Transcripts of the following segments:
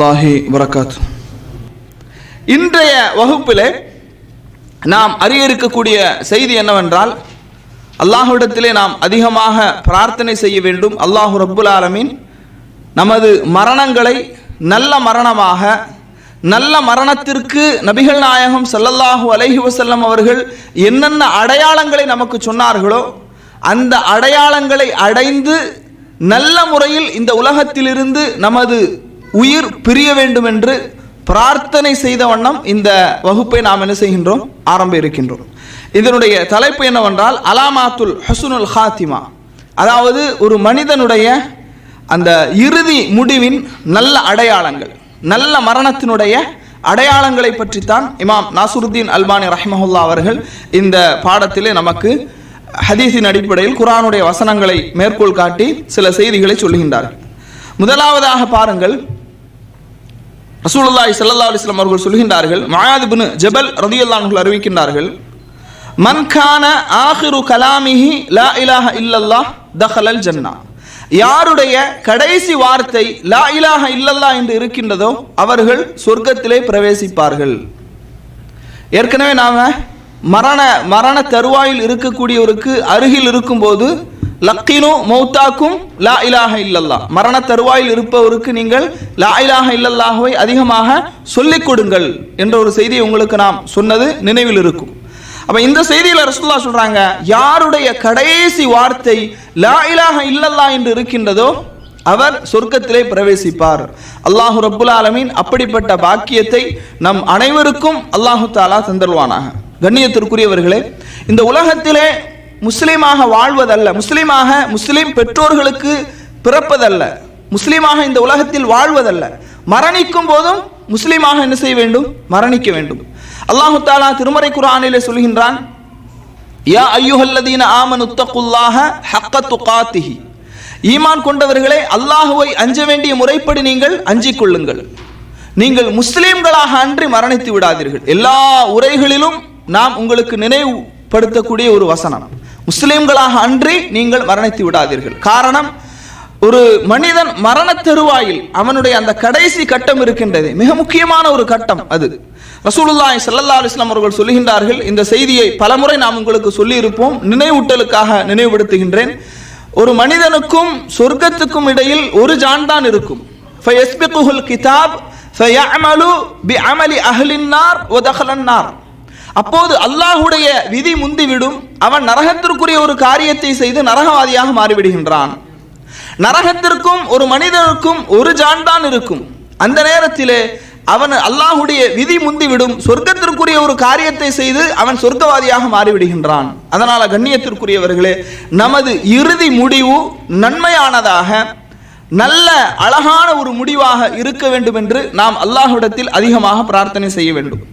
அல்லாஹி வரகாத்து. இன்றைய வகுப்பிலே நாம் அறிய இருக்கக்கூடிய செய்தி என்னவென்றால், அல்லாஹ்விடத்திலே நாம் அதிகமாக பிரார்த்தனை செய்ய வேண்டும். அல்லாஹு ரப்புல் ஆலமீன் நமது மரணங்களை நல்ல மரணமாக, நல்ல மரணத்திற்கு நபிகள் நாயகம் ஸல்லல்லாஹு அலைஹி வஸல்லம் அவர்கள் என்னென்ன அடையாளங்களை நமக்கு சொன்னார்களோ அந்த அடையாளங்களை அடைந்து நல்ல முறையில் இந்த உலகத்திலிருந்து நமது உயிர் பிரிய வேண்டும் என்று பிரார்த்தனை செய்த வண்ணம் இந்த வகுப்பை நாம் என்ன செய்கின்றோம், ஆரம்ப இருக்கின்றோம். இதனுடைய தலைப்பு என்னவென்றால் அலாமாத்துல் ஹுஸ்னுல் ஹாத்திமா, அதாவது ஒரு மனிதனுடைய அந்த இறுதி முடிவின் நல்ல அடையாளங்கள், நல்ல மரணத்தினுடைய அடையாளங்களை பற்றித்தான் இமாம் நாசருத்தீன் அல்பானி ரஹ்மஹுல்லாஹ் அவர்கள் இந்த பாடத்திலே நமக்கு ஹதீஸின் அடிப்படையில் குர்ஆனுடைய வசனங்களை மேற்கோள் காட்டி சில செய்திகளை சொல்லுகின்றார்கள். முதலாவதாக பாருங்கள், ரசூலுல்லாஹி ஸல்லல்லாஹு அலைஹி வஸல்லம் அவர்கள் சொல்கின்றார்கள், முஆத் இப்னு ஜபல் ரலியல்லாஹு அன்ஹு அறிவிக்கின்றார்கள், மன் கான ஆகிரு கலாமிஹி லா இலாஹ இல்லல்லாஹ் தഖலல் ஜன்னah, யாருடைய கடைசி வார்த்தை லா இலாஹ இல்லல்லாஹ் என்று இருக்கின்றதோ அவர்கள் சொர்க்கத்திலே பிரவேசிப்பார்கள். ஏற்கனவே நாம மரண தருவாயில் இருக்கக்கூடியவருக்கு அருகில் இருக்கும்போது லக்கினு மௌத்தாக்கும் லா இலாஹ இல்லல்லாஹ், மரண தருவாயில் இருப்பவருக்கு நீங்கள் லா இலாஹ இல்லல்லாஹ்வை அதிகமாக சொல்லிக் கொடுங்கள் என்ற ஒரு செய்தியை உங்களுக்கு நாம் சொன்னது நினைவில் இருக்கும். அப்ப இந்த செய்தியில ரசூலுல்லாஹ் சொல்றாங்க, யாருடைய கடைசி வார்த்தை லா இலாஹ இல்லல்லாஹ் என்று இருக்கின்றதோ அவர் சொர்க்கத்திலே பிரவேசிப்பார். அல்லாஹு ரப்புல் ஆலமீன் அப்படிப்பட்ட பாக்கியத்தை நம் அனைவருக்கும் அல்லாஹு தஆலா தந்தருவானாக. கண்ணியத்திற்குரியவர்களே, இந்த உலகத்திலே முஸ்லீமாக வாழ்வதல்ல, முஸ்லீம் பெற்றோர்களுக்கு பிறப்பதல்ல, முஸ்லீமாக இந்த உலகத்தில் வாழ்வதல்ல, மரணிக்கும் போதும் முஸ்லீமாக என்ன செய்ய வேண்டும், மரணிக்க வேண்டும். அல்லாஹு தஆலா திருமறை குர்ஆனிலே சொல்கின்றான், யா அய்யுஹல்லதீன ஆமனுத்தகுல்லாஹ ஹக்க துகாத்திஹி, ஈமான் கொண்டவர்களே அல்லாஹுவை அஞ்ச வேண்டிய முறைப்படி நீங்கள் அஞ்சிக் கொள்ளுங்கள், நீங்கள் முஸ்லீம்களாக அன்றி மரணித்து விடாதீர்கள். எல்லா உரைகளிலும் நாம் உங்களுக்கு நினைவுபடுத்தக்கூடிய ஒரு வசனம், முஸ்லிம்களாக அன்றி நீங்கள் மரணித்து விடாதீர்கள். காரணம், ஒரு மனிதன் மரண தருவாயில் அவனுடைய அந்த கடைசி கட்டம் இருக்கின்றது, மிக முக்கியமான ஒரு கட்டம். அது ரசூலுல்லாஹி ஸல்லல்லாஹு அலைஹி வஸல்லம் அவர்கள் சொல்லுகின்றார்கள், இந்த செய்தியை பலமுறை நாம் உங்களுக்கு சொல்லி இருப்போம், நினைவூட்டலுக்காக நினைவுபடுத்துகின்றேன். ஒரு மனிதனுக்கும் சொர்க்கத்துக்கும் இடையில் ஒரு ஜான் தான் இருக்கும். ஃபயஸ்பிகுல் கிதாப் ஃபயஅமலு பிஅமலி அஹ்லின் நார் வ தഖலன் நார், அப்போது அல்லாஹ்வுடைய விதி முந்திவிடும், அவன் நரகத்திற்குரிய ஒரு காரியத்தை செய்து நரகவாதியாக மாறிவிடுகின்றான். நரகத்திற்கும் ஒரு மனிதனுக்கும் ஒரு ஜான் தான் இருக்கும். அந்த நேரத்திலே அவன் அல்லாஹ்வுடைய விதி முந்திவிடும், சொர்க்கத்திற்குரிய ஒரு காரியத்தை செய்து அவன் சொர்க்கவாதியாக மாறிவிடுகின்றான். அதனால கண்ணியத்திற்குரியவர்களே, நமது இறுதி முடிவு நன்மையானதாக, நல்ல அழகான ஒரு முடிவாக இருக்க வேண்டும் என்று நாம் அல்லாஹ்விடத்தில் அதிகமாக பிரார்த்தனை செய்ய வேண்டும்.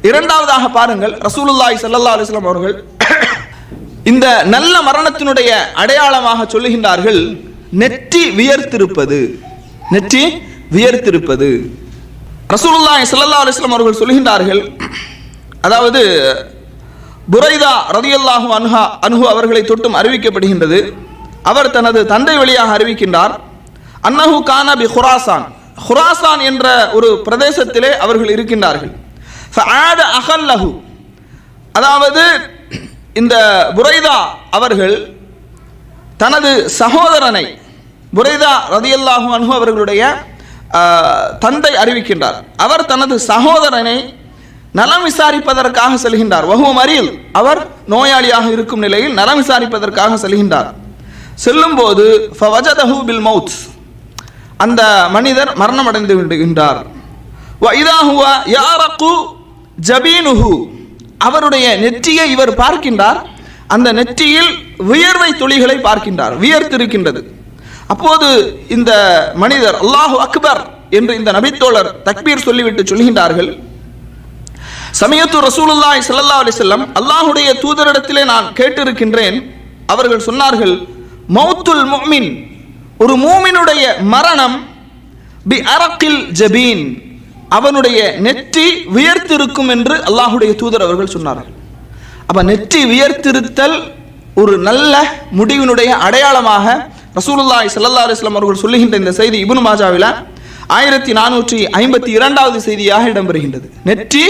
இரண்டாவதாக பாருங்கள், ரசூலுல்லாஹி ஸல்லல்லாஹு அலைஹி வஸல்லம் அவர்கள் இந்த நல்ல மரணத்தினுடைய அடையாளமாக சொல்லுகின்றார்கள், நெற்றி வியர்த்திருப்பது. நெற்றி வியர்த்திருப்பது. ரசூலுல்லாஹி ஸல்லல்லாஹு அலைஹி வஸல்லம் அவர்கள் சொல்லுகின்றார்கள், அதாவது புரைதா ரலியல்லாஹு அன்ஹு அவர்களை தொட்டும் அறிவிக்கப்படுகின்றது, அவர் தனது தந்தை வழியாக அறிவிக்கின்றார், அன்னஹு கான பி குராசான், குராசான் என்ற ஒரு பிரதேசத்திலே அவர்கள் இருக்கின்றார்கள். ஃபஆத அஹல்லஹு, அதாவது இந்த புரைதா அவர்கள் தனது சகோதரனை, புரைதா ரலியல்லாஹு அன்ஹு அவர்களுடைய தந்தை அறிவிக்கின்றார், அவர் தனது சகோதரனை நலம் விசாரிப்பதற்காக செல்கின்றார். வஹுவ மரீல், அவர் நோயாளியாக இருக்கும் நிலையில் நலம் விசாரிப்பதற்காக செல்கின்றார். செல்லும் போது ஃபவஜதஹு பில் மௌத், அந்த மனிதர் மரணம் அடைந்து விடுகின்றார். வ இதா ஹுவ யாரகு ஜபீனுஹு, அவருடைய நெற்றியை இவர் பார்க்கின்றார், அந்த நெற்றியில் வியர்வை துளிகளை பார்க்கின்றார், வியர்த்திருக்கின்றது. அப்போது இந்த மனிதர் அல்லாஹு அக்பர் என்று இந்த நபித்தோழர் தக்பீர் சொல்லிவிட்டு சொல்கின்றார்கள், சமயத்து ரசூலுல்லாஹி ஸல்லல்லாஹு அலைஹி வஸல்லம், அல்லாஹ்வுடைய தூதரிடத்திலே நான் கேட்டிருக்கின்றேன். அவர்கள் சொன்னார்கள், மௌத்துல் முஃமின், ஒரு மூமினுடைய மரணம் பி அரக்கில் ஜபீன், அவனுடைய நெற்றி வியர்த்திருக்கும் என்று அல்லாஹ்வுடைய தூதர் அவர்கள் சொன்னார்கள். அப்ப நெற்றி வியர்த்திருத்தல் ஒரு நல்ல முடிவினுடைய அடையாளமாக ரசூலுல்லாஹி ஸல்லல்லாஹு அலைஹி வஸல்லம் அவர்கள் சொல்லுகின்ற இந்த செய்தி இப்னு மாஜாவில 1452வது செய்தியாக இடம்பெறுகின்றது. நெற்றி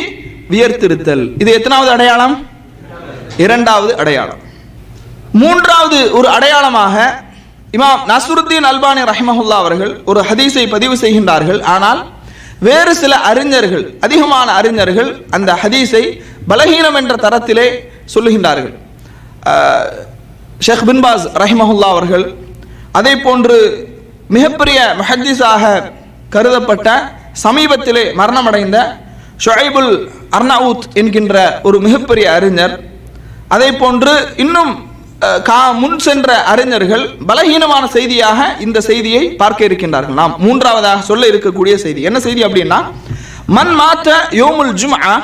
வியர்த்திருத்தல், இது எத்தனாவது அடையாளம்? இரண்டாவது அடையாளம். மூன்றாவது ஒரு அடையாளமாக இமாம் நஸ்ருத்தீன் அல்பானி ரஹிமஹுல்லா அவர்கள் ஒரு ஹதீஸை பதிவு செய்கின்றார்கள். ஆனால் வேறு சில அறிஞர்கள், அதிகமான அறிஞர்கள் அந்த ஹதீஸை பலகீனம் என்ற தரத்திலே சொல்லுகின்றார்கள். ஷேக் பின் பாஸ் ரஹிமஹுல்லா அவர்கள், அதே போன்று மிகப்பெரிய முஹத்திஸாக கருதப்பட்ட சமீபத்திலே மரணமடைந்த ஷுஐபுல் அர்னவுத் என்கின்ற ஒரு மிகப்பெரிய அறிஞர், அதே போன்று இன்னும் முன் சென்ற அறிஞர்கள் பலகீனமான செய்தியாக இந்த செய்தியை பார்க்க இருக்கின்றார்கள். நாம் மூன்றாவதாக சொல்ல இருக்கக்கூடிய செய்தி என்ன செய்தி அப்படின்னா, மன் மாத்த யோமுல் ஜும்ஆ,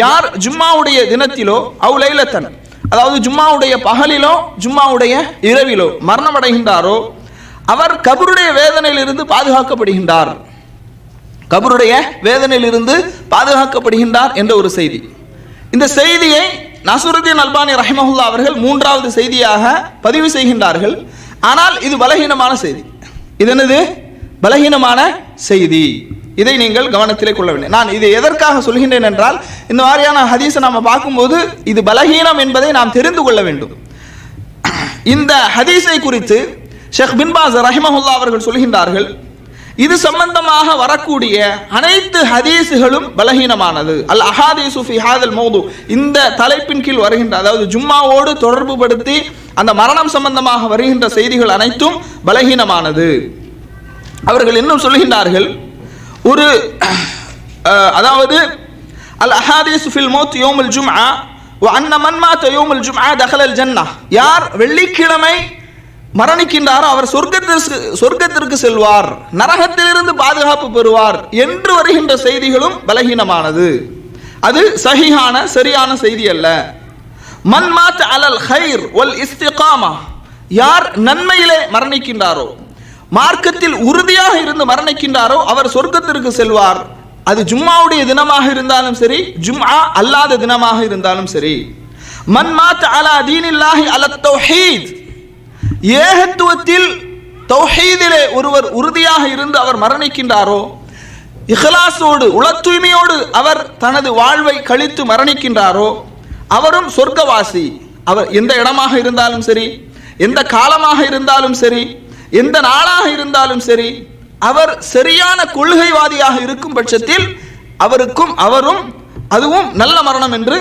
யார் ஜும்மாவுடைய தினத்திலோ அவ் லைலத்தன், அதாவது ஜும்மாவுடைய பகலிலோ ஜும்மாவுடைய இரவிலோ மரணமடைகின்றாரோ அவர் கபருடைய வேதனையிலிருந்து பாதுகாக்கப்படுகின்றார், கபருடைய வேதனையிலிருந்து பாதுகாக்கப்படுகின்றார் என்ற ஒரு செய்தி. இந்த செய்தியை நஸ்ருத்தீன் அல்பானி ரஹிமஹுல்லா அவர்கள் மூன்றாவது செய்தியாக பதிவு செய்கின்றார்கள். ஆனால் இது பலகீனமான செய்தி. இது என்னது? பலகீனமான செய்தி. இதை நீங்கள் கவனத்திலே கொள்ள வேண்டும். நான் இதை எதற்காக சொல்கின்றேன் என்றால், இந்த மாதிரியான ஹதீஸை நாம் பார்க்கும்போது இது பலகீனம் என்பதை நாம் தெரிந்து கொள்ள வேண்டும். இந்த ஹதீஸை குறித்து ஷேக் பின் பாஸ் ரஹிமஹுல்லா அவர்கள் சொல்கின்றார்கள், இது சம்பந்தமாக வரக்கூடிய அனைத்து ஹதீஸுகளும் பலகீனமானது. அல் அஹாதீசு ஃபி ஹாதல் மௌது, இந்த தலைப்பின் கீழ் வருகின்ற, அதாவது ஜும்மாவோடு தொடர்பு படுத்தி அந்த மரணம் சம்பந்தமாக வருகின்ற செய்திகள் அனைத்தும் பலகீனமானது. அவர்கள் இன்னும் சொல்கின்றார்கள், ஒரு அதாவது அல் அஹாதீசு ஃபில் மௌத் யௌமுல் ஜும்ஆ வ அன்ன மன் மாத யௌமுல் ஜும்ஆ தஹலல் ஜன்னah, யார் வெள்ளிக்கிழமை மரணிக்கின்றாரோ அவர் சொர்க்கத்திற்கு செல்வார், நரகத்திலிருந்து பாதுகாப்பு பெறுவார் என்று வருகின்ற செய்திகளும் பலகீனமானது. அது சஹீஹான சரியான செய்தி அல்ல. மன் மாத் அலல் கைர் வல் இஸ்திகாமா, யார் நன்மையிலே மரணிக்கின்றாரோ, மார்க்கத்தில் உறுதியாக இருந்து மரணிக்கின்றாரோ அவர் சொர்க்கத்திற்கு செல்வார். அது ஜும்மாவுடைய தினமாக இருந்தாலும் சரி, ஜும்ஆ அல்லாத தினமாக இருந்தாலும் சரி. மன் மாத் அலா தீனில்லாஹி அலத் தௌஹீத், ஏகத்துவத்தில் தௌஹீதிலே ஒருவர் உறுதியாக இருந்து அவர் மரணிக்கின்றாரோ, இஹ்லாஸோடு உள தூய்மையோடு அவர் தனது வாழ்வை கழித்து மரணிக்கின்றாரோ அவரும் சொர்க்கவாசி. அவர் எந்த இடமாக இருந்தாலும் சரி, எந்த காலமாக இருந்தாலும் சரி, எந்த நாளாக இருந்தாலும் சரி, அவர் சரியான கொள்கைவாதியாக இருக்கும் பட்சத்தில் அவரும் அதுவும் நல்ல மரணம் என்று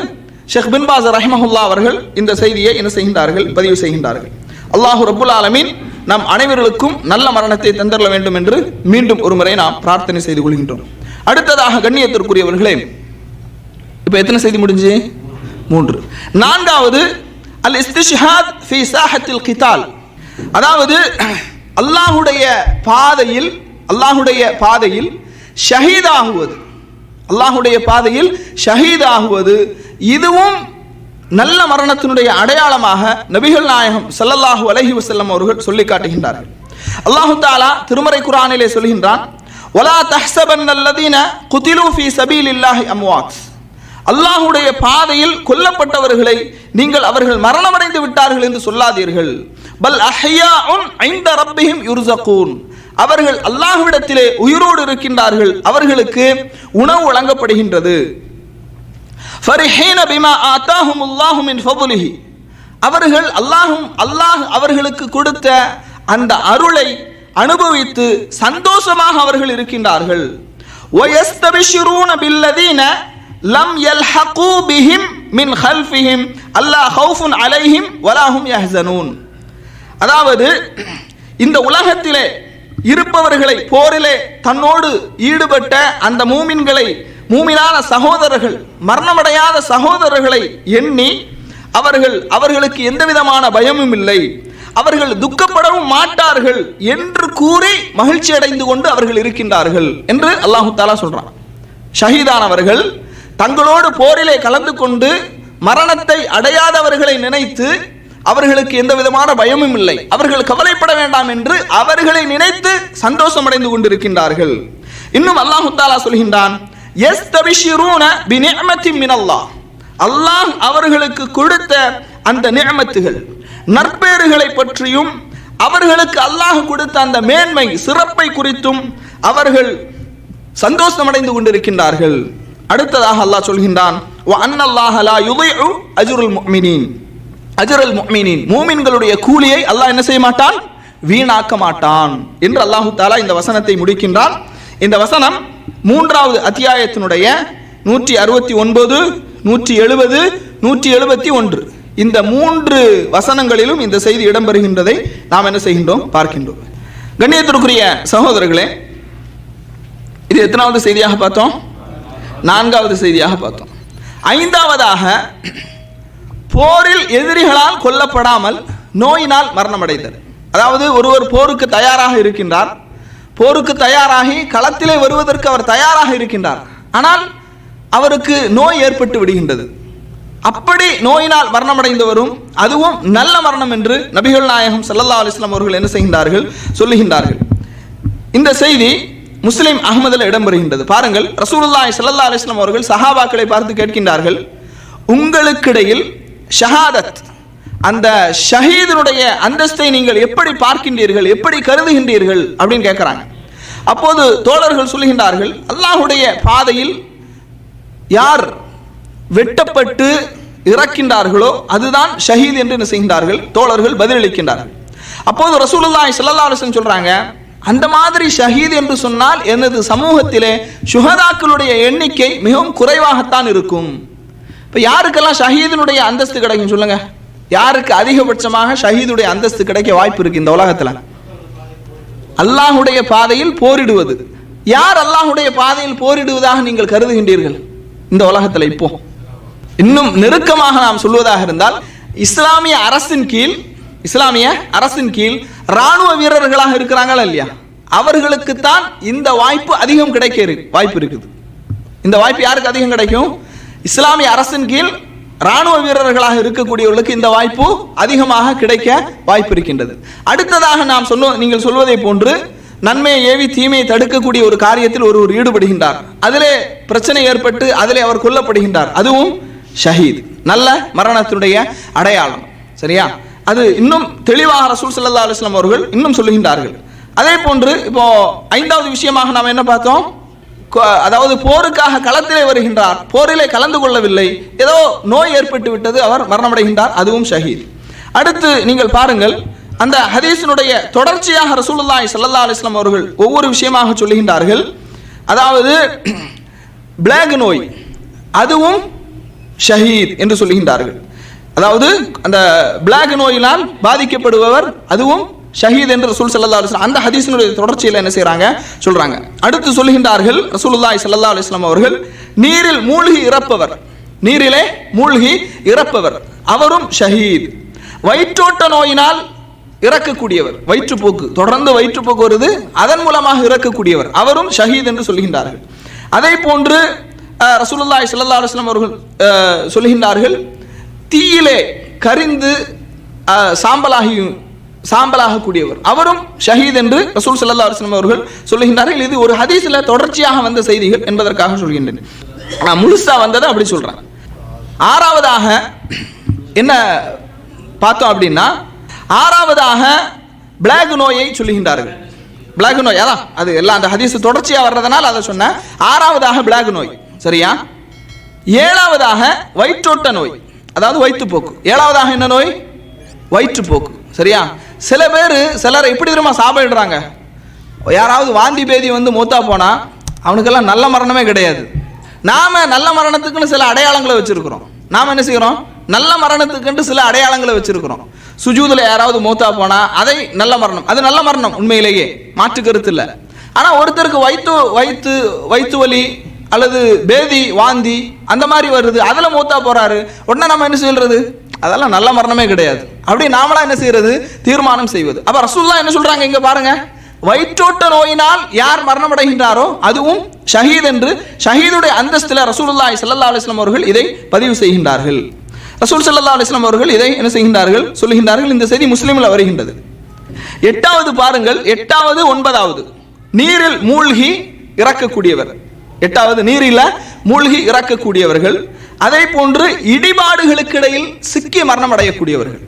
ஷேக் பின் பாஸ் ரஹிமஹுல்லா அவர்கள் இந்த செய்தியை என்ன செய்கின்றார்கள்? பதிவு செய்கின்றார்கள். அல்லாஹு ரப்புல் ஆலமீன் நம் அனைவர்களுக்கும் நல்ல மரணத்தை தந்தரல வேண்டும் என்று மீண்டும் ஒரு முறை நாம் பிரார்த்தனை செய்து கொள்கின்றோம். அடுத்ததாக கண்ணியத்திற்குரியவர்களே, இப்ப எத்தனை செய்தி முடிஞ்சு? 3. நான்காவது அல் இஸ்திஷ்ஹாத் ஃபீ சாஹத்தில் கிதால், அதாவது அல்லாஹுடைய பாதையில் ஷஹீதாகுவது, அல்லாஹுடைய பாதையில் ஷஹீதாகுவது இதுவும் நல்ல மரணத்தினுடைய அடையாளமாக நபிகள் நாயகம் ஸல்லல்லாஹு அலைஹி வஸல்லம் அவர்கள் சொல்லி காட்டுகின்றார்கள். அல்லாஹ் தஆலா திருமறை குர்ஆனிலே சொல்கின்றான், வலா தஹ்ஸபன்னல்லதீன குதிலு ஃபீ ஸபீலில்லாஹி அம்வாத், அல்லாஹ்வுடைய பாதையில் கொல்லப்பட்டவர்களை நீங்கள் அவர்கள் மரணமடைந்து விட்டார்கள் என்று சொல்லாதீர்கள். பல் அஹ்யாஉன் இன்த ரப்பிஹிம் யுர்ஸகூன், அவர்கள் அல்லாஹ்விடத்திலே உயிரோடு இருக்கின்றார்கள், அவர்களுக்கு உணவு வழங்கப்படுகின்றது. ஃபரிஹீன பிமா ஆதாஹுமுல்லாஹு மின் ஃபضலிஹி, அவர்கள் அல்லாஹ் அவர்களுக்கு கொடுத்த அந்த அருளை அனுபவித்து சந்தோஷமாக அவர்கள் இருக்கின்றார்கள். வயஸ்தபிஷிரூன பில்லதீன லம் யல்ஹகு பிஹிம் மின் கல்ஃபிஹிம் அல்லா கௌஃபுன் அலைஹிம் வலா ஹும் யஹ்ஸனூன், அதாவது இந்த உலகத்திலே இருப்பவர்களை, போரிலே தன்னோடு ஈடுபட்ட அந்த மூமினான சகோதரர்கள், மரணமடையாத சகோதரர்களை எண்ணி அவர்களுக்கு எந்த விதமான பயமும் இல்லை, அவர்கள் துக்கப்படவும் மாட்டார்கள் என்று கூறி மகிழ்ச்சி அடைந்து கொண்டு அவர்கள் இருக்கின்றார்கள் என்று அல்லாஹு தஆலா சொல்றான். ஷஹீதானவர்கள் தங்களோடு போரிலே கலந்து கொண்டு மரணத்தை அடையாதவர்களை நினைத்து அவர்களுக்கு எந்த விதமான பயமும் இல்லை, அவர்கள் கவலைப்பட வேண்டாம் என்று அவர்களை நினைத்து சந்தோஷம் அடைந்து கொண்டிருக்கின்றார்கள். இன்னும் அல்லாஹு தஆலா சொல்கின்றான், யஸ்தபிஷிரூன பிநிஅமத்தின் மினல்லாஹ், அல்லாஹ் அவர்களுக்கு கொடுத்த அந்த நிஅமத்துகள், நற்பேறுகளை பற்றியும் அவர்களுக்கு அல்லாஹ் கொடுத்த அந்த மேன்மை சிறப்பை குறித்தும் அவர்கள் சந்தோஷம் அடைந்து கொண்டிருக்கின்றார்கள். அடுத்ததாக அல்லாஹ் சொல்கின்றான், வ அன்னல்லாஹ லா யுதிஉ அஜ்ருல் முஃமினீன், அஜ்ருல் முஃமினீன், மூமின்களுடைய கூலியை அல்லாஹ் என்ன செய்ய மாட்டான், வீணாக்க மாட்டான் என்று அல்லாஹு தஆலா இந்த வசனத்தை முடிக்கின்றான். இந்த வசனம் 3வது அத்தியாயத்தினுடைய 169, 170, 171 இந்த 3 வசனங்களிலும் இந்த செய்தி இடம்பெறுகின்றதை நாம் என்ன செய்கின்றோம், பார்க்கின்றோம். கண்ணியத்திற்குரிய சகோதரர்களே, இது எத்தனாவது செய்தியாக பார்த்தோம், 4வது செய்தியாக பார்த்தோம். 5வதாக போரில் எதிரிகளால் கொல்லப்படாமல் நோயினால் மரணமடைதல். அதாவது ஒருவர் போருக்கு தயாராக இருக்கின்றார், போருக்கு தயாராகி களத்திலே வருவதற்கு அவர் தயாராக இருக்கின்றார், ஆனால் அவருக்கு நோய் ஏற்பட்டு விடுகின்றது. அப்படி நோயினால் மரணமடைந்தவரும் அதுவும் நல்ல மரணம் என்று நபிகள் நாயகம் ஸல்லல்லாஹு அலைஹி வஸல்லம் அவர்கள் என்ன செய்கின்றார்கள், சொல்லுகின்றார்கள். இந்த செய்தி முஸ்லிம் அஹ்மதில் இடம்பெறுகின்றது. பாருங்கள், ரசூலுல்லாஹி ஸல்லல்லாஹு அலைஹி வஸல்லம் அவர்கள் சஹாபாக்களை பார்த்து கேட்கின்றார்கள், உங்களுக்கிடையில் ஷஹாதத், அந்த ஷஹீதுடைய அந்தஸ்தை நீங்கள் எப்படி பார்க்கின்றீர்கள், எப்படி கருதுகின்றீர்கள் அப்படின்னு கேட்கிறாங்க. அப்போது தோழர்கள் சொல்லுகின்றார்கள், அல்லாஹ்வுடைய பாதையில் யார் வெட்டப்பட்டு இறக்கின்றார்களோ அதுதான் ஷஹீத் என்று என்ன செய்கின்றார்கள், தோழர்கள் பதிலளிக்கின்றார்கள். அப்போது ரசூலுல்லாஹி ஸல்லல்லாஹு அலைஹி வஸல்லம் சொல்றாங்க, அந்த மாதிரி ஷஹீத் என்று சொன்னால் எனது சமூகத்திலே சுஹதாக்களுடைய எண்ணிக்கை மிகவும் குறைவாகத்தான் இருக்கும். இப்போ யாருக்கெல்லாம் ஷஹீதினுடைய அந்தஸ்து கிடைக்கும் சொல்லுங்க, யாருக்கு அதிகபட்சமாக ஷஹீதுடைய அந்தஸ்து கிடைக்க வாய்ப்பு இருக்கு இந்த உலகத்தில்? அல்லாஹுடைய பாதையில் போரிடுவது. யார் அல்லாஹுடைய பாதையில் போரிடுவதாக நீங்கள் கருதுகின்றீர்கள் இந்த உலகத்தில்? இப்போ இன்னும் நெருக்கமாக நாம் சொல்வதாக இருந்தால், இஸ்லாமிய அரசின் கீழ் ராணுவ வீரர்களாக இருக்கிறாங்களா இல்லையா, அவர்களுக்குத்தான் இந்த வாய்ப்பு அதிகம் கிடைக்க வாய்ப்பு இருக்குது. இந்த வாய்ப்பு யாருக்கு அதிகம் கிடைக்கும்? இஸ்லாமிய அரசின் கீழ் ராணுவ வீரர்களாக இருக்கக்கூடியவர்களுக்கு இந்த வாய்ப்பு அதிகமாக கிடைக்க வாய்ப்பு இருக்கின்றது. அடுத்ததாக நாம் நீங்கள் சொல்வதை போன்று நன்மையை ஏவி தீமையை தடுக்கக்கூடிய ஒரு காரியத்தில் ஒருவர் ஈடுபடுகின்றார், அதிலே பிரச்சனை ஏற்பட்டு அதிலே அவர் கொல்லப்படுகின்றார், அதுவும் ஷஹீத், நல்ல மரணத்துடைய அடையாளம். சரியா? அது இன்னும் தெளிவாக ரசூல் ஸல்லல்லாஹு அலைஹி வஸல்லம் அவர்கள் இன்னும் சொல்லுகின்றார்கள். அதே போன்று இப்போ 5வது விஷயமாக நாம் என்ன பார்த்தோம், அதாவது போருக்காக களத்திலே வருகின்றார், போரிலே கலந்து கொள்ளவில்லை, ஏதோ நோய் ஏற்பட்டு விட்டது, அவர் மரணமடைகின்றார், அதுவும் ஷஹீத். அடுத்து நீங்கள் பாருங்கள், அந்த ஹதீஸினுடைய தொடர்ச்சியாக ரசூலுல்லாஹி ஸல்லல்லாஹு அலைஹி வஸல்லம் அவர்கள் ஒவ்வொரு விஷயமாக சொல்லுகின்றார்கள். அதாவது பிளேக் நோய், அதுவும் ஷஹீத் என்று சொல்லுகின்றார்கள். அதாவது அந்த பிளேக் நோயினால் பாதிக்கப்படுபவர் அதுவும் ஷஹீத் என்று ரசூல் ஸல்லல்லாஹு அலைஹி வஸல்லம் அந்த ஹதீஸினுடைய தொடர்ச்சியில் என்ன செய்றாங்க, சொல்றாங்க. அடுத்து சொல்லுகின்றார்கள் ரசூலுல்லாஹி ஸல்லல்லாஹு அலைஹி வஸல்லம் அவர்கள், நீரில் மூழ்கி இறப்பவர், நீரிலே மூழ்கி இறப்பவர் அவரும் ஷஹீத். வயிற்றோட்ட நோயினால் இறக்கக்கூடியவர், வயிற்றுப்போக்கு, தொடர்ந்து வயிற்றுப்போக்கு வருது, அதன் மூலமாக இறக்கக்கூடியவர் அவரும் ஷஹீத் என்று சொல்லுகின்றார்கள். அதே போன்று ரசூலுல்லாஹி ஸல்லல்லாஹு அலைஹி வஸல்லம் அவர்கள் சொல்லுகின்றார்கள், தீயிலே கரிந்து சாம்பலாகக்கூடியவர் அவரும் ஷஹீத் என்று ரசூல் ஸல்லல்லாஹு அலைஹி வஸல்லம் அவர்கள் சொல்லுகின்றார்கள். இது ஒரு ஹதீஸில் தொடர்ச்சியாக வந்த செய்திகள் என்பதற்காக சொல்கின்றேன், நான் முழுசா வந்ததை அப்படி சொல்றேன். 6வதாக என்ன பார்த்தோம் அப்படின்னா, 6வதாக பிளேக் நோயை சொல்லுகின்றார்கள். பிளேக் நோய் அதான், அது எல்லாம் அந்த ஹதீஸ் தொடர்ச்சியாக வர்றதுனால அதை சொன்ன. 6வதாக பிளேக் நோய். சரியா? 7வதாக வயிற்றோட்ட நோய், அதாவது வயிற்றுப்போக்கு. 7வதாக என்ன நோய்? வயிற்றுப்போக்கு. சரியா? சிலர் எப்படி தெரியுமா சாப்பிடுறாங்க, யாராவது வாந்தி பேதி வந்து மூத்தா போனா அவனுக்கெல்லாம் நல்ல மரணமே கிடையாது. நாம நல்ல மரணத்துக்குன்னு சில அடையாளங்களை வச்சிருக்கிறோம். நாம என்ன செய்யறோம், நல்ல மரணத்துக்கு சில அடையாளங்களை வச்சிருக்கிறோம். சுஜூதுல யாராவது மூத்தா போனா அதை நல்ல மரணம், அது நல்ல மரணம், உண்மையிலேயே மாற்று கருத்து இல்லை. ஆனா ஒருத்தருக்கு வயிற்று வலி அல்லது பேதி வாந்தி அந்த மாதிரி வருது, அதுல மூத்தா போறாரு, உடனே நம்ம என்ன சொல்றது, அதெல்லாம் நல்ல மரணமே கிடையாது, அப்படி நாமளா என்ன செய்யறது, தீர்மானம் செய்வது. அப்ப ரசூலுல்லாஹ் என்ன சொல்றாங்க இங்க பாருங்க, வயிற்றோட்ட நோயினால் யார் மரணமடைகின்றாரோ அதுவும் ஷஹீத் என்று ஷஹீதுடைய அந்தஸ்தில் ரசூலுல்லாஹி ஸல்லல்லாஹு அலைஹி வஸல்லம் அவர்கள் இதை பதிவு செய்கின்றார்கள். ரசூல் ஸல்லல்லாஹு அலைஹி வஸல்லம் அவர்கள் இதை என்ன செய்கின்றார்கள், சொல்லுகின்றார்கள். இந்த செய்தி முஸ்லிமில் வருகின்றது. 8வது பாருங்கள், 8வது 9வது நீரில் மூழ்கி இறக்கக்கூடியவர், 8வது நீரில் மூழ்கி இறக்கக்கூடியவர்கள். அதே போன்று இடிபாடுகளுக்கு இடையில் சிக்கி மரணம் அடையக்கூடியவர்கள்,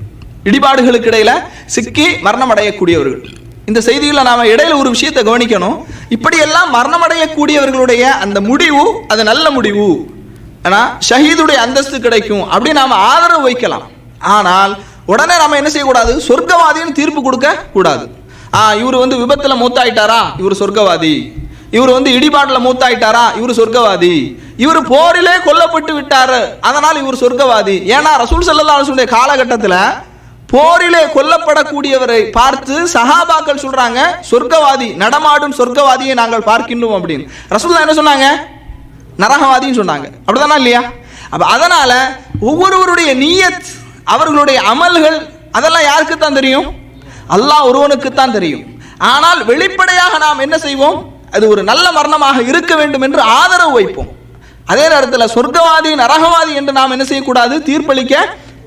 இடிபாடுகளுக்கு இடையில சிக்கி மரணம் அடையக்கூடியவர்கள். இந்த செய்தியில் நாம் இடையில ஒரு விஷயத்தை கவனிக்கணும். இப்படியெல்லாம் மரணமடையக்கூடியவர்களுடைய அந்த முடிவு அது நல்ல முடிவு, ஆனால் ஷஹீதுடைய அந்தஸ்து கிடைக்கும் அப்படி நாம் ஆதரவு வைக்கலாம். ஆனால் உடனே நம்ம என்ன செய்யக்கூடாது, சொர்க்கவாதின்னு தீர்ப்பு கொடுக்க கூடாது. இவர் வந்து விபத்தில் மூத்தாயிட்டாரா, இவர் சொர்க்கவாதி. இவர் வந்து இடிபாட்டில் மூத்தாயிட்டாரா, இவர் சொர்க்கவாதி. இவர் போரிலே கொல்லப்பட்டு விட்டாரு, அதனால் இவர் சொர்க்கவாதி. ஏன்னா ரசூல் ஸல்லல்லாஹு அலைஹி வஸல்லம் காலகட்டத்தில் போரிலே கொல்லப்படக்கூடியவரை பார்த்து சஹாபாக்கள் சொல்றாங்க, சொர்க்கவாதி, நடமாடும் சொர்க்கவாதியை நாங்கள் பார்க்கின்றோம் அப்படின்னு. ரசூலுல்லாஹ் என்ன சொன்னாங்க, நரகவாதின்னு சொன்னாங்க. அப்படிதானா இல்லையா? அப்ப அதனால ஒவ்வொருவருடைய நியத், அவர்களுடைய அமல்கள் அதெல்லாம் யாருக்கு தான் தெரியும், அல்லாஹ் ஒருவனுக்கு தான் தெரியும். ஆனால் வெளிப்படையாக நாம் என்ன செய்வோம், அது ஒரு நல்ல மரணமாக இருக்க வேண்டும் என்று ஆதரவு வைப்போம். அதே நேரத்தில் சொர்க்கவாதி நரகவாதி என்று நாம் என்ன செய்யக்கூடாது, தீர்ப்பளிக்க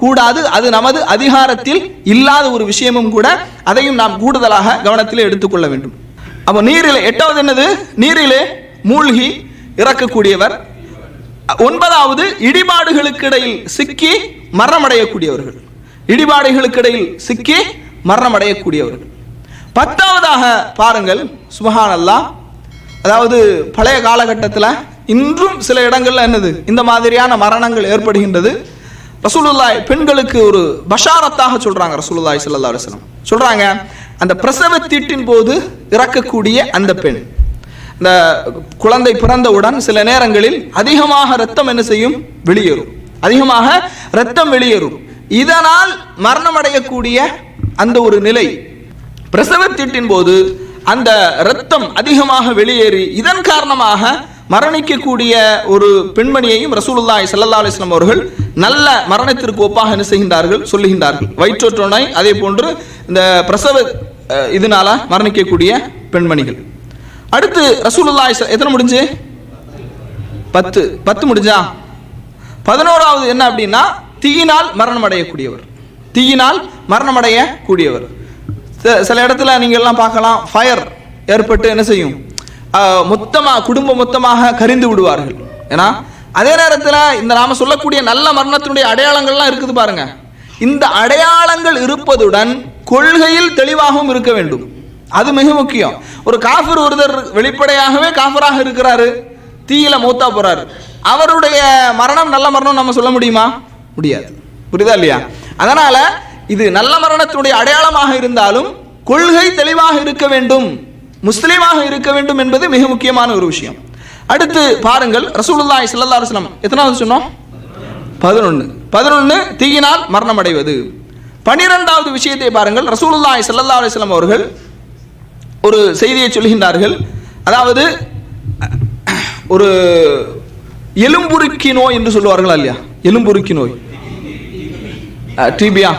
கூடாது. அது நமது அதிகாரத்தில் இல்லாத ஒரு விஷயமும் கூட, அதையும் நாம் கூடுதலாக கவனத்தில் எடுத்துக்கொள்ள வேண்டும். அப்போ நீரிலே 8வது என்னது, நீரிலே மூழ்கி இறக்கக்கூடியவர். 9வது இடிபாடுகளுக்கு இடையில் சிக்கி மரணமடையக்கூடியவர்கள், இடிபாடுகளுக்கு இடையில் சிக்கி மரணமடையக்கூடியவர்கள். 10வதாக பாருங்கள், சுப்ஹானல்லாஹ், அதாவது பழைய காலகட்டத்தில் இன்றும் சில இடங்கள்ல என்னது இந்த மாதிரியான மரணங்கள் ஏற்படுகின்றது. ரசூலுல்லாஹி பெண்களுக்கு ஒரு பஷாரத்தாக சொல்றாங்க. ரசூலுல்லாஹி ஸல்லல்லாஹு அலைஹி வஸல்லம் சொல்றாங்க, அந்த பிரசவ தீட்டின் போது இறக்கக்கூடிய அந்த பெண், இந்த குழந்தை பிறந்தவுடன் சில நேரங்களில் அதிகமாக ரத்தம் என்ன செய்யும், வெளியேறும், அதிகமாக ரத்தம் வெளியேறும். இதனால் மரணமடையக்கூடிய அந்த ஒரு நிலை, பிரசவ தீட்டின் போது அந்த ரத்தம் அதிகமாக வெளியேறி இதன் காரணமாக மரணிக்கக்கூடிய ஒரு பெண்மணியையும் ரசூலுல்லாஹி ஸல்லல்லாஹு அலைஹி வஸல்லம் அவர்கள் நல்ல மரணத்திற்கு ஒப்பாக என்ன செய்கின்றார்கள், சொல்லுகின்றார்கள். வயிற்றோட்ட நோய், அதே போன்று இந்த பிரசவ இதனால மரணிக்கக்கூடிய பெண்மணிகள். அடுத்து ரசூலுல்லாஹி எத்தனை முடிஞ்சு, 10 முடிஞ்சா. 11வது என்ன அப்படின்னா, தீயினால் மரணமடையக்கூடியவர், தீயினால் மரணமடையக்கூடியவர். சில இடத்துல நீங்க எல்லாம் பார்க்கலாம், ஃபயர் ஏற்பட்டு என்ன செய்யும், மொத்தமாக குடும்பம் மொத்தமாக கரிந்து விடுவார்கள். ஏன்னா அதே நேரத்தில் இந்த நாம சொல்லக்கூடிய நல்ல மரணத்தினுடைய அடையாளங்கள்லாம் இருக்குது பாருங்க. இந்த அடையாளங்கள் இருப்பதுடன் கொள்கையில் தெளிவாகவும் இருக்க வேண்டும், அது மிக முக்கியம். ஒரு காஃபிர் ஒருத்தர் வெளிப்படையாகவே காஃபிராக இருக்கிறாரு, தீயில மூத்தா போறாரு, அவருடைய மரணம் நல்ல மரணம் நம்ம சொல்ல முடியுமா, முடியாது. புரியுதா இல்லையா? அதனால இது நல்ல மரணத்தினுடைய அடையாளமாக இருந்தாலும் கொள்கை தெளிவாக இருக்க வேண்டும், முஸ்லீமாக இருக்க வேண்டும் என்பது மிக முக்கியமான ஒரு விஷயம். அடுத்து பாருங்கள், ரசூலுல்லாஹி ஸல்லல்லாஹு அலைஹி வஸல்லம் எத்தனாவது சொன்னோம், 11 தீயினால் மரணம் அடைவது. 12வது விஷயத்தை பாருங்கள், ரசூலுல்லாஹி ஸல்லல்லாஹு அலைஹி வஸல்லம் அவர்கள் ஒரு செய்தியை சொல்கின்றார்கள். அதாவது ஒரு எலும்புருக்கி நோய் என்று சொல்லுவார்கள் இல்லையா, எலும்புருக்கி நோய், டிபியா,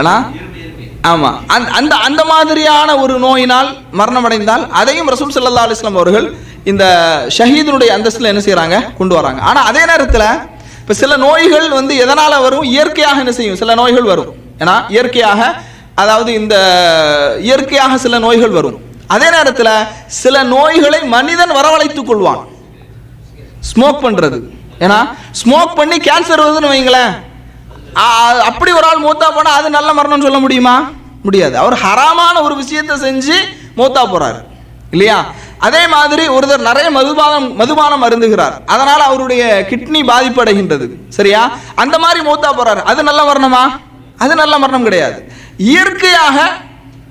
ஆனா ஆமா, அந்த அந்த மாதிரியான ஒரு நோயினால் மரணம் அடைந்தால் அதையும் ரசூல் ஸல்லல்லாஹு அலைஹி வஸல்லம் அவர்கள் இந்த ஷஹீதுனுடைய அந்தஸ்தில் என்ன செய்யறாங்க, கொண்டு வராங்க. ஆனா அதே நேரத்தில் இப்ப சில நோய்கள் வந்து எதனால வரும், இயற்கையாக என்ன செய்யும், சில நோய்கள் வரும். ஏன்னா இயற்கையாக, அதாவது இந்த இயற்கையாக சில நோய்கள் வரும். அதே நேரத்தில் சில நோய்களை மனிதன் வரவழைத்துக் கொள்வான், ஸ்மோக் பண்றது. ஏன்னா ஸ்மோக் பண்ணி கேன்சர் வருதுன்னு வைங்களேன், அப்படி ஒரு ஆள் மூத்தா போனா அது நல்ல மரணம் சொல்ல முடியுமா, முடியாது. அவர் ஹராமான ஒரு விஷயத்தை செஞ்சு மூத்தா போறாரு இல்லையா? அதே மாதிரி ஒருத்தர் நிறைய மதுபானம் அருந்துகிறார், அதனால அவருடைய கிட்னி பாதிப்படைகின்றது, சரியா? அந்த மாதிரி மூத்தா போறாரு, அது நல்ல மரணமா, அது நல்ல மரணம் கிடையாது. இயற்கையாக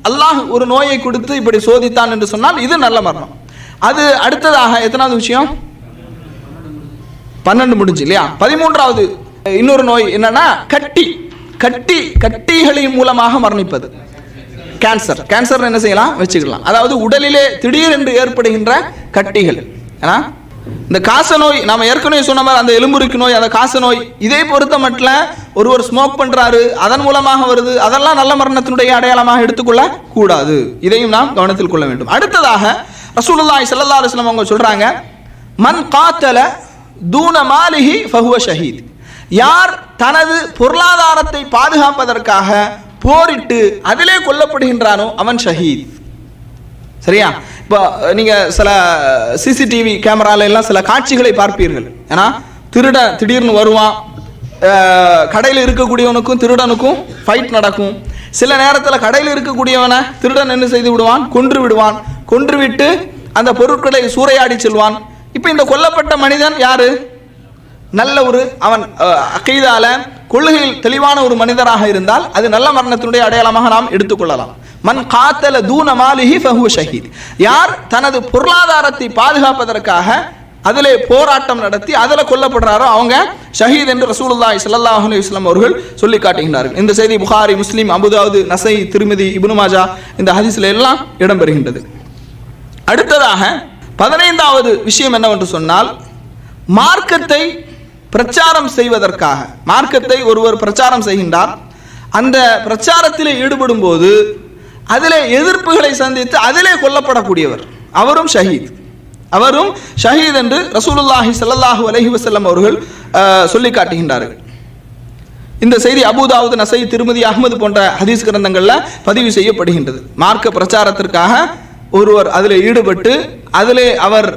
அல்லாஹ் ஒரு நோயை கொடுத்து இப்படி சோதித்தான் என்று சொன்னால் இது நல்ல மரணம். அது அடுத்ததாக எத்தனாவது விஷயம், 12 முடிஞ்சு இல்லையா? 13வது இன்னொரு நோய் என்னன்னா கட்டிகளின் மூலமாக மரணிப்பது, கேன்சர். கேன்சர் என்ன செய்யலாம், வச்சுக்கலாம். அதாவது உடலிலே திடீரென்று ஏற்படுகின்ற கட்டிகள். இந்த காச நோய், நாம ஏற்கனவே சொன்ன மாதிரி அந்த எலும்புருக்கி நோய், அந்த காச நோய், இதை பொறுத்த மட்டும் ஒருவர் ஸ்மோக் பண்றாரு, அதன் மூலமாக வருது, அதெல்லாம் நல்ல மரணத்தினுடைய அடையாளமாக எடுத்துக்கொள்ள கூடாது. இதையும் நாம் கவனத்தில் கொள்ள வேண்டும். அடுத்ததாக ரசூலுல்லாஹி ஸல்லல்லாஹு அலைஹி வஸல்லம் அவங்க சொல்றாங்க, மன் காத்தல தூன மாலிஹி ஃபஹுவ ஷஹீத். யார் தனது பொருளாதாரத்தை பாதுகாப்பதற்காக போரிட்டு அதிலே கொல்லப்படுகின்றானோ அவன் ஷஹீத். சரியா? இப்போ நீங்க சில சிசிடிவி கேமரால எல்லாம் சில காட்சிகளை பார்ப்பீர்கள். ஏன்னா திடீர்னு வருவான், கடையில் இருக்கக்கூடியவனுக்கும் திருடனுக்கும் ஃபைட் நடக்கும். சில நேரத்தில் கடையில் இருக்கக்கூடியவனை திருடன் என்ன செய்து விடுவான், கொன்று விடுவான். கொன்றுவிட்டு அந்த பொருட்களை சூறையாடி செல்வான். இப்போ இந்த கொல்லப்பட்ட மனிதன் யாரு? நல்ல ஒரு அவன் அகீதால கொள்கையில் தெளிவான ஒரு மனிதராக இருந்தால் அது நல்ல மரணத்தினுடைய அடையாளமாக நாம் எடுத்துக்கொள்ளலாம். மன் காத்தல தூன மாலிஹி ஃபஹுவ ஷஹீத். யார் தனது பொருளாதாரத்தை பாதுகாப்பதற்காக அதிலே போராட்டம் நடத்தி அதில் கொல்லப்படுறாரோ அவங்க ஷஹீத் என்று ரசூலுல்லாஹி ஸல்லல்லாஹு அலைஹி வஸல்லம் அவர்கள் சொல்லி காட்டுகின்றார்கள். இந்த செய்தி புகாரி, முஸ்லிம், அபுதாவுத், நசை, திருமிதி, இப்னு மாஜா இந்த ஹதீஸ்ல எல்லாம் இடம்பெறுகின்றது. அடுத்ததாக 15வது விஷயம் என்னவென்று சொன்னால், மார்க்கத்தை பிரச்சாரம் செய்வதற்காக, மார்க்கத்தை ஒருவர் பிரச்சாரம் செய்கின்றார், அந்த பிரச்சாரத்திலே ஈடுபடும் போது அதிலே எதிர்ப்புகளை சந்தித்து அதிலே கொல்லப்படக்கூடியவர் அவரும் ஷஹீத், அவரும் ஷஹீத் என்று ரசூலுல்லாஹி ஸல்லல்லாஹு அலைஹி வஸல்லம் அவர்கள் சொல்லி காட்டுகின்றார்கள். இந்த செய்தி அபூதாவுத், நசை, திருமதி, அஹ்மது போன்ற ஹதீஸ் கிரந்தங்கள்ல பதிவு செய்யப்படுகின்றது. மார்க்க பிரச்சாரத்திற்காக ஒருவர் அதில் ஈடுபட்டு அதிலே அவர்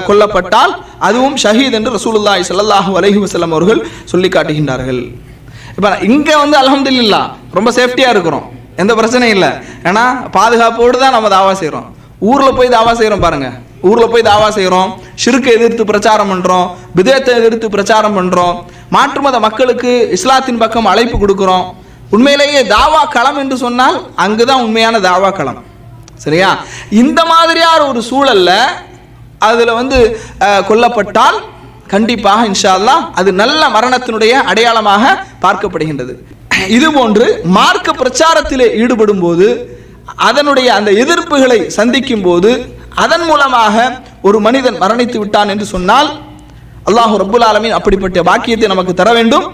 கொல்லப்பட்டால் அதுவும் ஷஹீத் என்று ரசூலுல்லாஹி ஸல்லல்லாஹு அலைஹி வஸல்லம் அவர்கள் சொல்லி காட்டுகின்றார்கள். இப்போ இங்கே அல்ஹம்துலில்லாஹ் ரொம்ப சேஃப்டியாக இருக்கிறோம், எந்த பிரச்சனையும் இல்லை. ஏன்னா பாதுகாப்போடு தான் நம்ம தாவா செய்கிறோம். ஊரில் போய் தாவா செய்கிறோம் பாருங்க, ஊரில் போய் தாவா செய்கிறோம், ஷிர்க்கை எதிர்த்து பிரச்சாரம் பண்ணுறோம், பிதத்தை எதிர்த்து பிரச்சாரம் பண்ணுறோம், மாற்று மத மக்களுக்கு இஸ்லாத்தின் பக்கம் அழைப்பு கொடுக்குறோம். உண்மையிலேயே தாவா களம் என்று சொன்னால் அங்குதான் உண்மையான தாவா களம். சரியா? இந்த மாதிரியான ஒரு சூழல்ல அதில் கொல்லப்பட்டால் கண்டிப்பாக இன்ஷா அல்லாஹ் அது நல்ல மரணத்தினுடைய அடையாளமாக பார்க்கப்படுகின்றது. இதுபோன்று மார்க்க பிரச்சாரத்திலே ஈடுபடும் போது அதனுடைய அந்த எதிர்ப்புகளை சந்திக்கும் போது அதன் மூலமாக ஒரு மனிதன் மரணித்து விட்டான் என்று சொன்னால் அல்லாஹ் ரப்புல் ஆலமீன் அப்படிப்பட்ட பாக்கியத்தை நமக்கு தர வேண்டும்.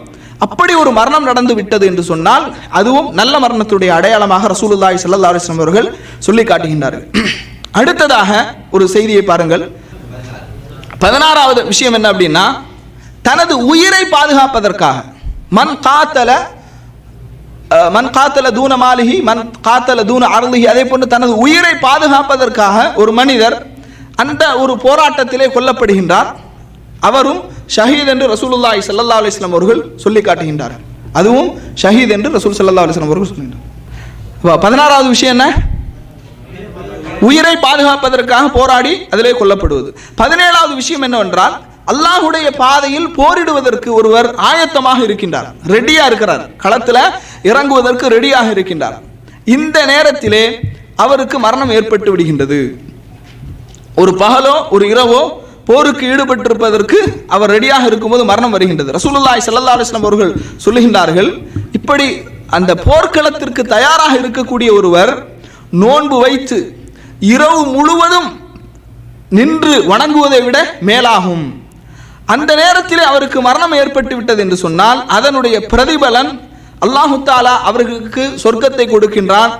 அப்படி ஒரு மரணம் நடந்து விட்டது என்று சொன்னால் அதுவும் நல்ல மரணத்துடைய அடையாளமாக ரசூலுல்லாஹி ஸல்லல்லாஹு அலைஹி வஸல்லம் அவர்கள் சொல்லி காட்டுகின்றார்கள். அடுத்ததாக ஒரு செய்தியை பாருங்கள். 16வது விஷயம் என்ன அப்படின்னா, தனது உயிரை பாதுகாப்பதற்காக மன் காத்தல தூன மாலிஹி மன் காத்தல தூன அர்லிஹி, அதே போன்று தனது உயிரை பாதுகாப்பதற்காக ஒரு மனிதர் அந்த ஒரு போராட்டத்திலே கொல்லப்படுகின்றார், அவரும் ஷஹீத் என்று ரசூலுல்லாஹி ஸல்லல்லாஹு அலைஹி வஸல்லம் அவர்கள் சொல்லி காட்டுகின்றார்கள். அதுவும் ஷஹீத் என்று ரசூல் ஸல்லல்லாஹு அலைஹி வஸல்லம் அவர்கள் சொல்கின்றார். 16வது விஷயம் என்ன? உயிரை பாதுகாப்பதற்காக போராடி அதிலே கொல்லப்படுவது. 17வது விஷயம் என்னவென்றால், அல்லாஹுடைய பாதையில் போரிடுவதற்கு ஒருவர் ஆயத்தமாக இருக்கின்றார், ரெடியா இருக்கிறார், களத்தில் இறங்குவதற்கு ரெடியாக இருக்கின்றார். இந்த நேரத்திலே அவருக்கு மரணம் ஏற்பட்டு விடுகின்றது. ஒரு பகலோ ஒரு இரவோ போருக்கு ஈடுபட்டிருப்பதற்கு அவர் ரெடியாக இருக்கும்போது மரணம் வருகின்றது. ரசூலுல்லாஹி ஸல்லல்லாஹு அலைஹி வஸல்லம் அவர்கள் சொல்லுகின்றார்கள், இப்படி அந்த போர்க்களத்திற்கு தயாராக இருக்கக்கூடிய ஒருவர் நோன்பு வைத்து இரவு முழுவதும் நின்று வணங்குவதை விட மேலாகும். அந்த நேரத்தில் அவருக்கு மரணம் ஏற்பட்டு விட்டது என்று சொன்னால் அதனுடைய பிரதிபலன் அல்லாஹு தஆலா அவர்களுக்கு சொர்க்கத்தை கொடுக்கின்றான்.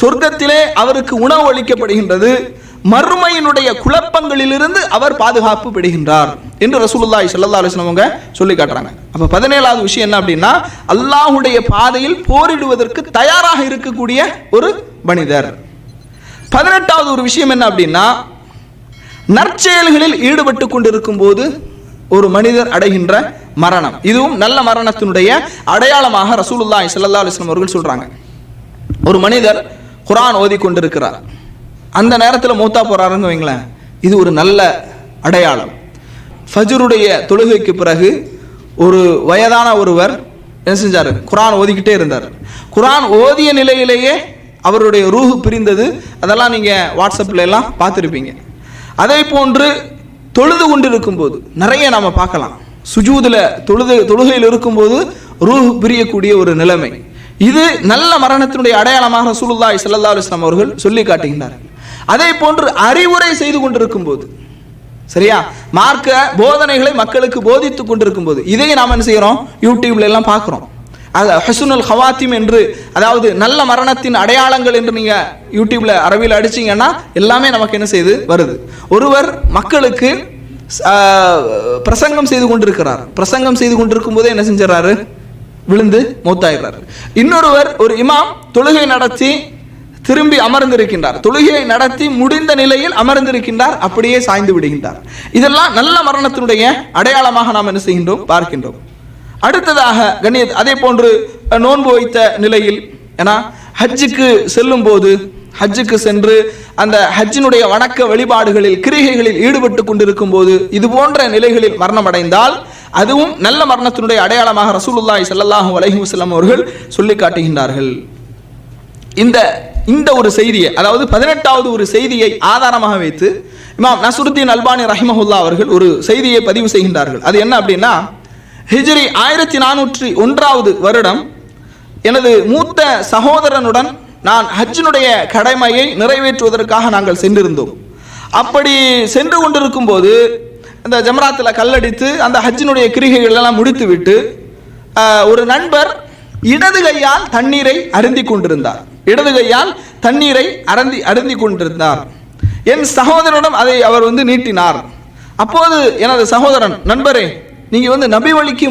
சொர்க்கத்திலே அவருக்கு உணவு அளிக்கப்படுகின்றது. மறுமையினுடைய குழப்பங்களிலிருந்து அவர் பாதுகாப்பு பெறுகின்றார் என்று ரசூலுல்லாஹி ஸல்லல்லாஹு அலைஹி வஸல்லம் அவங்க சொல்லி காட்டுறாங்க. அப்ப 17வது விஷயம் என்ன அப்படின்னா, அல்லாஹ்வுடைய பாதையில் போரிடுவதற்கு தயாராக இருக்கக்கூடிய ஒரு மனிதர். 18வது ஒரு விஷயம் என்ன அப்படின்னா, நற்செயல்களில் ஈடுபட்டு கொண்டிருக்கும் போது ஒரு மனிதர் அடைகின்ற மரணம், இதுவும் நல்ல மரணத்தினுடைய அடையாளமாக ரசூலுல்லாஹி ஸல்லல்லாஹு அலைஹி வஸல்லம் அவர்கள் சொல்றாங்க. ஒரு மனிதர் குர்ஆன் ஓதி கொண்டிருக்கிறார், அந்த நேரத்தில் மௌத்தா போறாருன்னு வைங்களேன், இது ஒரு நல்ல அடையாளம். ஃபஜ்ருடைய தொழுகைக்கு பிறகு ஒரு வயதான ஒருவர் என்ன செஞ்சார், குர்ஆன் ஓதிக்கிட்டே இருந்தார். குர்ஆன் ஓதிய நிலையிலேயே அவருடைய ரூஹ் பிரிந்தது. அதெல்லாம் நீங்கள் வாட்ஸ்அப்பில் எல்லாம் பார்த்துருப்பீங்க. அதே போன்று தொழுது கொண்டிருக்கும் போது நிறைய நாம் பார்க்கலாம், சுஜூதில் தொழுகையில் இருக்கும்போது ரூஹ் பிரியக்கூடிய ஒரு நிலைமை. இது நல்ல மரணத்தினுடைய அடையாளமாக ரசூலுல்லாஹி ஸல்லல்லாஹு அலைஹி வஸல்லம் அவர்கள் சொல்லி காட்டுகின்றார்கள். அதே போன்று அறிவுரை செய்து கொண்டிருக்கும் போது, சரியா, மார்க்க போதனைகளை மக்களுக்கு போதித்துக் கொண்டிருக்கும் போது, இதை நாம் என்ன செய்கிறோம், யூடியூப்ல எல்லாம் பார்க்குறோம். அது ஹஸ்னுல் ஹவாத்திம் என்று, அதாவது நல்ல மரணத்தின் அடையாளங்கள் என்று நீங்க யூடியூப்ல அரபியில் அடிச்சீங்கன்னா எல்லாமே நமக்கு என்ன செய்து வருது. ஒருவர் மக்களுக்கு பிரசங்கம் செய்து கொண்டிருக்கிறார், பிரசங்கம் செய்து கொண்டிருக்கும் போதே என்ன செஞ்சாரு, விழுந்து மௌத்தாயிடுறாரு. இன்னொருவர் ஒரு இமாம் தொழுகை நடத்தி திரும்பி அமர்ந்திருக்கின்றார், தொழுகையை நடத்தி முடிந்த நிலையில் அமர்ந்திருக்கின்றார், அப்படியே சாய்ந்து விடுகின்றார். இதெல்லாம் நல்ல மரணத்தினுடைய அடையாளமாக நாம் என்ன செய்கின்றோம், பார்க்கின்றோம். அடுத்ததாக அதே போன்று நோன்பு வைத்த நிலையில், ஏன்னா ஹஜ்ஜுக்கு செல்லும் போது, ஹஜ்ஜுக்கு சென்று அந்த ஹஜ்ஜினுடைய வணக்க வழிபாடுகளில் கிரிகைகளில் ஈடுபட்டு கொண்டிருக்கும் போது இது போன்ற நிலைகளில் மரணம் அடைந்தால் அதுவும் நல்ல மரணத்தினுடைய அடையாளமாக ரசூலுல்லாஹி ஸல்லல்லாஹு அலைஹி வஸல்லம் அவர்கள் சொல்லி காட்டுகின்றார்கள். இந்த ஒரு செய்தியை, அதாவது 18வது ஒரு செய்தியை ஆதாரமாக வைத்து இமாம் நஸ்ருத்தீன் அல்பானி ரஹிமஹுல்லா அவர்கள் ஒரு செய்தியை பதிவு செய்கின்றார்கள். அது என்ன அப்படின்னா, ஹிஜ்ரி 1401 வருடம் எனது மூத்த சகோதரனுடன் நான் ஹஜ்ஜினுடைய கடமையை நிறைவேற்றுவதற்காக நாங்கள் சென்றிருந்தோம். அப்படி சென்று கொண்டிருக்கும் போது அந்த ஜம்ராத்தில் கல்லடித்து அந்த ஹஜ்ஜினுடைய கிரிகைகள் எல்லாம் முடித்துவிட்டு ஒரு நண்பர் இடது கையால் தண்ணீரை அருந்தி கொண்டிருந்தார். என் சகோதரனிடம் அதை அவர் நீட்டினார். அப்போது எனது சகோதரன், நண்பரே, நீங்க நபி வழிக்கு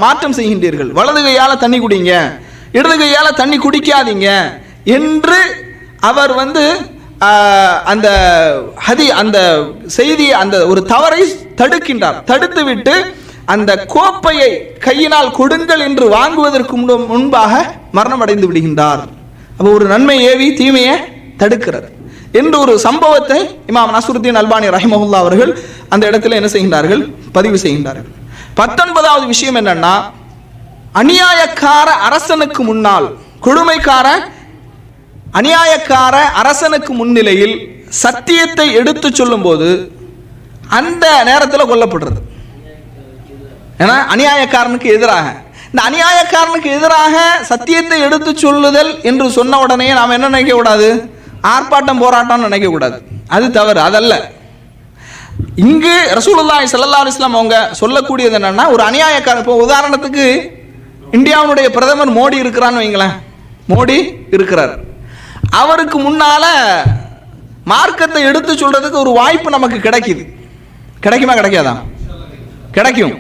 மாற்றம் செய்கின்றீர்கள், வலது கையால தண்ணி குடிங்க, இடது கையால தண்ணி குடிக்காதீங்க என்று அவர் அந்த செய்தியை, அந்த ஒரு தவறை தடுக்கின்றார். தடுத்துவிட்டு அந்த கோப்பையை கையினால் கொடுங்கள் என்று வாங்குவதற்கு முன்பாக மரணம் அடைந்து விடுகின்றார். அப்போ ஒரு நன்மை ஏவி தீமையை தடுக்கிறார் என்று ஒரு சம்பவத்தை இமாம் நஸ்ருத்தீன் அல்பானி ரஹிமஹுல்லா அவர்கள் அந்த இடத்துல என்ன செய்கின்றார்கள், பதிவு செய்கின்றார்கள். 19வது விஷயம் என்னன்னா, அநியாயக்கார அரசனுக்கு முன்னால், கொடுமைக்கார அநியாயக்கார அரசனுக்கு முன்னிலையில் சத்தியத்தை எடுத்து சொல்லும் போது அந்த நேரத்தில் கொல்லப்படுறது. ஏன்னா அநியாயக்காரனுக்கு எதிராக, இந்த அநியாயக்காரனுக்கு எதிராக சத்தியத்தை எடுத்து சொல்லுதல் என்று சொன்ன உடனே நாம் என்ன நினைக்க கூடாது, ஆர்ப்பாட்டம் போராட்டம் நினைக்க கூடாது. அது தவறு, அதல்ல. இங்கு ரசூலுல்லாஹி ஸல்லல்லாஹு அலைஹி வஸல்லம் அவங்க சொல்லக்கூடியது என்னன்னா, ஒரு அநியாயக்காரன், இப்போ உதாரணத்துக்கு இந்தியாவுடைய பிரதமர் மோடி இருக்கிறான்னு வைங்களேன், மோடி இருக்கிறார், அவருக்கு முன்னால மார்க்கத்தை எடுத்து சொல்றதுக்கு ஒரு வாய்ப்பு நமக்கு கிடைக்குமா கிடைக்காதா? கிடைக்கும்.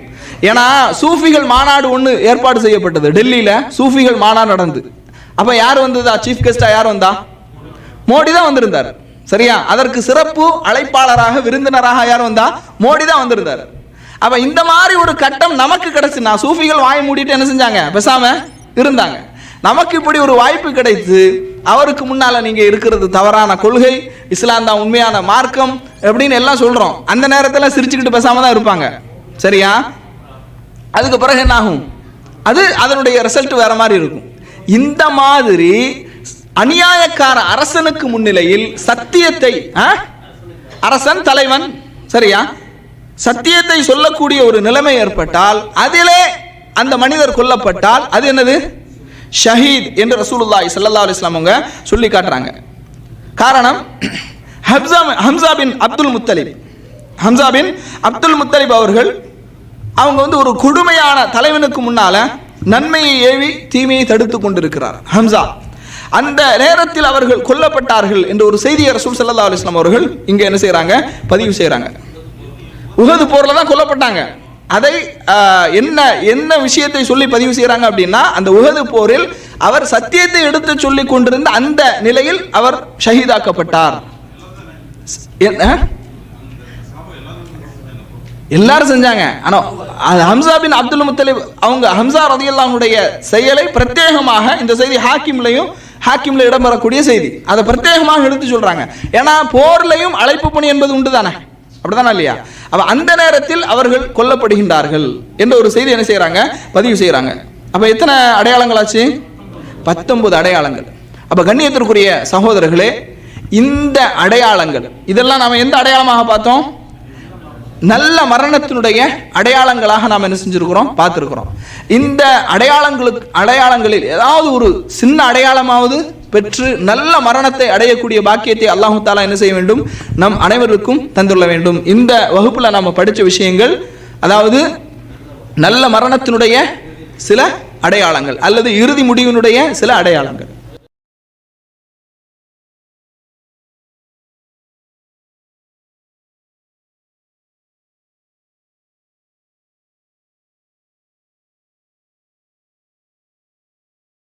ஏன்னா சூஃபிகள் மாநாடு ஒன்று ஏற்பாடு செய்யப்பட்டது டெல்லியில, சூஃபிகள் மாநாடு நடந்து. அப்ப யார் வந்ததா? சீஃப் கெஸ்டா யார் வந்தா? மோடி தான் வந்திருந்தார். சரியா? அதற்கு சிறப்பு அழைப்பாளராக, விருந்தினராக யார் வந்தா? மோடி தான் வந்திருந்தார். அப்ப இந்த மாதிரி ஒரு கட்டம் நமக்கு கிடைச்சுன்னா, சூஃபிகள் வாய் மூடிட்டு என்ன செஞ்சாங்க, பேசாம இருந்தாங்க. நமக்கு இப்படி ஒரு வாய்ப்பு கிடைத்து அவருக்கு முன்னால நீங்க இருக்கிறது தவறான கொள்கை, இஸ்லாம் தான் உண்மையான மார்க்கம் எப்படின்னு எல்லாம் சொல்றோம். அந்த நேரத்தில் சிரிச்சுக்கிட்டு பேசாம தான் இருப்பாங்க. சரியா? அதுக்கு பிறகு என்ன ஆகும்? அது அதனுடைய ரிசல்ட் வேற மாதிரி இருக்கும். இந்த மாதிரி அநியாயக்கார அரசனுக்கு முன்னிலையில் சத்தியத்தை, அரசன் தலைவன், சரியா, சத்தியத்தை சொல்லக்கூடிய ஒரு நிலைமை ஏற்பட்டால், அதிலே அந்த மனிதர் கொல்லப்பட்டால் அது என்னது? ஷஹீத் என்று ரசூலுல்லாஹி ஸல்லல்லாஹு அலைஹி வஸல்லம் அவங்க சொல்லி காட்டுறாங்க. காரணம், ஹம்சா பின் அப்துல் முத்தலிப் அவர்கள் அவங்க ஒரு கொடுமையான தலைவனுக்கு முன்னால நன்மையை ஏவி தீமையை தடுத்து கொண்டிருக்கிறார் ஹம்சா. அந்த நேரத்தில் அவர்கள் கொல்லப்பட்டார்கள் என்ற ஒரு செய்தியை ரசூல் ஸல்லல்லாஹு அலைஹி வஸல்லம் அவர்கள் இங்க என்ன செய்யறாங்க, பதிவு செய்யறாங்க. உஹது போர்ல தான் கொல்லப்பட்டாங்க. அதை என்ன விஷயத்தை சொல்லி பதிவு செய்யறாங்க அப்படின்னா, அந்த உஹது போரில் அவர் சத்தியத்தை எடுத்து சொல்லி கொண்டிருந்த அந்த நிலையில் அவர் ஷஹீதாக்கப்பட்டார். எல்லாரும் செஞ்சாங்க. ஆனா ஹம்சா பின் அப்துல் முத்தலிப் அவங்க, ஹம்சா ரலியல்லாஹு அன்ஹுடைய செயலை பிரத்யேகமாக, இந்த செய்தி ஹாக்கிம்ல இடம்பெறக்கூடிய செய்தி, அதை பிரத்யேகமாக எடுத்து சொல்றாங்க. ஏன்னா போர்லையும் அழைப்பு பணி என்பது உண்டு தானே, அப்படிதானே இல்லையா? அப்ப அந்த நேரத்தில் அவர்கள் கொல்லப்படுகின்றார்கள் என்ற ஒரு செய்தி என்ன செய்யறாங்க, பதிவு செய்யறாங்க. அப்ப எத்தனை அடையாளங்கள் ஆச்சு? 19 அடையாளங்கள். அப்ப கண்ணியத்திற்குரிய சகோதரர்களே, இந்த அடையாளங்கள் இதெல்லாம் நாம எந்த அடையாளமாக பார்த்தோம்? நல்ல மரணத்தினுடைய அடையாளங்களாக நாம் என்ன செஞ்சிருக்கிறோம், பார்த்திருக்கிறோம். இந்த அடையாளங்களில் ஏதாவது ஒரு சின்ன அடையாளமாவது பெற்று நல்ல மரணத்தை அடையக்கூடிய பாக்கியத்தை அல்லாஹு தஆலா என்ன செய்ய வேண்டும், நம் அனைவருக்கும் தந்துள்ள வேண்டும். இந்த வகுப்புல நாம படிச்ச விஷயங்கள், அதாவது நல்ல மரணத்தினுடைய சில அடையாளங்கள் அல்லது இறுதி முடிவினுடைய சில அடையாளங்கள்.